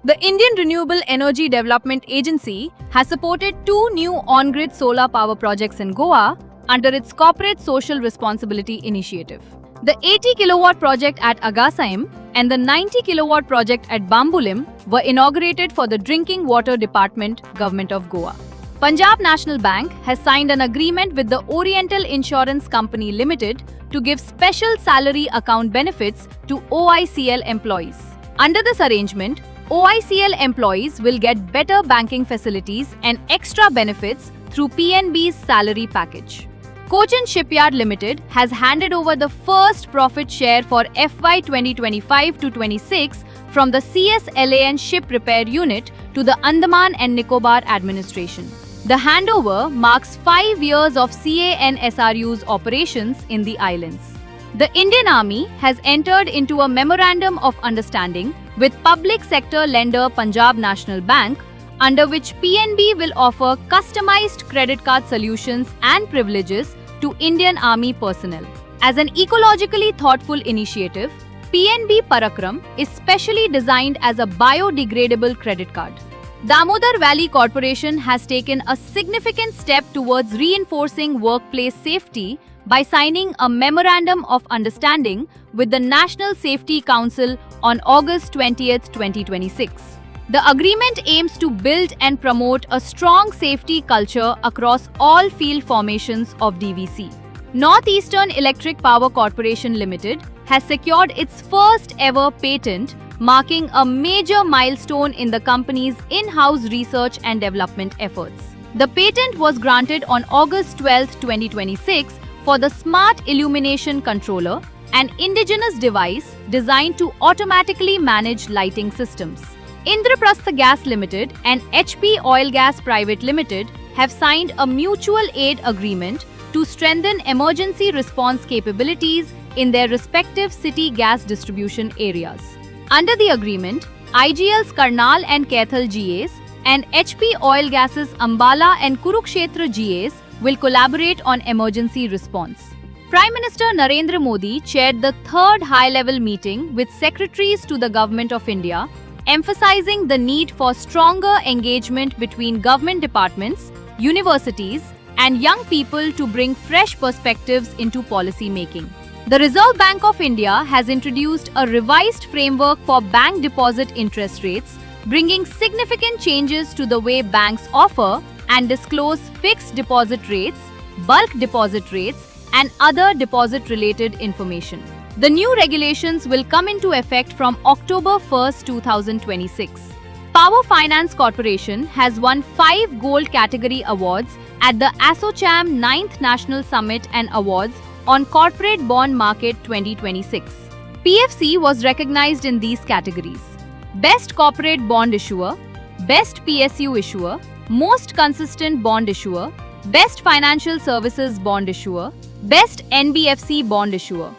The Indian Renewable Energy Development Agency has supported 2 new on-grid solar power projects in Goa under its Corporate Social Responsibility Initiative. The 80 kilowatt project at Agasaim and the 90 kilowatt project at Bambulim were inaugurated for the Drinking Water Department, Government of Goa. Punjab National Bank has signed an agreement with the Oriental Insurance Company Limited to give special salary account benefits to OICL employees. Under this arrangement, OICL employees will get better banking facilities and extra benefits through PNB's salary package. Cochin Shipyard Limited has handed over the first profit share for FY 2025-26 from the CSLAN Ship Repair Unit to the Andaman and Nicobar administration. The handover marks 5 years of CANSRU's operations in the islands. The Indian Army has entered into a memorandum of understanding with public sector lender Punjab National Bank, under which PNB will offer customized credit card solutions and privileges to Indian Army personnel. As an ecologically thoughtful initiative, PNB Parakram is specially designed as a biodegradable credit card. Damodar Valley Corporation has taken a significant step towards reinforcing workplace safety by signing a Memorandum of Understanding with the National Safety Council on August 20, 2026. The agreement aims to build and promote a strong safety culture across all field formations of DVC. Northeastern Electric Power Corporation Limited has secured its first ever patent, marking a major milestone in the company's in-house research and development efforts. The patent was granted on August 12, 2026 for the Smart Illumination Controller, an indigenous device designed to automatically manage lighting systems. Indraprastha Gas Limited and HP Oil Gas Private Limited have signed a mutual aid agreement to strengthen emergency response capabilities in their respective city gas distribution areas. Under the agreement, IGL's Karnal and Kaithal GAs and HP Oil Gas's Ambala and Kurukshetra GAs will collaborate on emergency response. Prime Minister Narendra Modi chaired the third high-level meeting with secretaries to the Government of India, emphasizing the need for stronger engagement between government departments, universities, and young people to bring fresh perspectives into policy making. The Reserve Bank of India has introduced a revised framework for bank deposit interest rates, bringing significant changes to the way banks offer and disclose fixed deposit rates, bulk deposit rates, and other deposit-related information. The new regulations will come into effect from October 1, 2026. Power Finance Corporation has won 5 gold category awards at the ASSOCHAM 9th National Summit and Awards on Corporate Bond Market 2026. PFC was recognized in these categories: Best Corporate Bond Issuer, Best PSU Issuer, Most Consistent Bond Issuer, Best Financial Services Bond Issuer, Best NBFC Bond Issuer.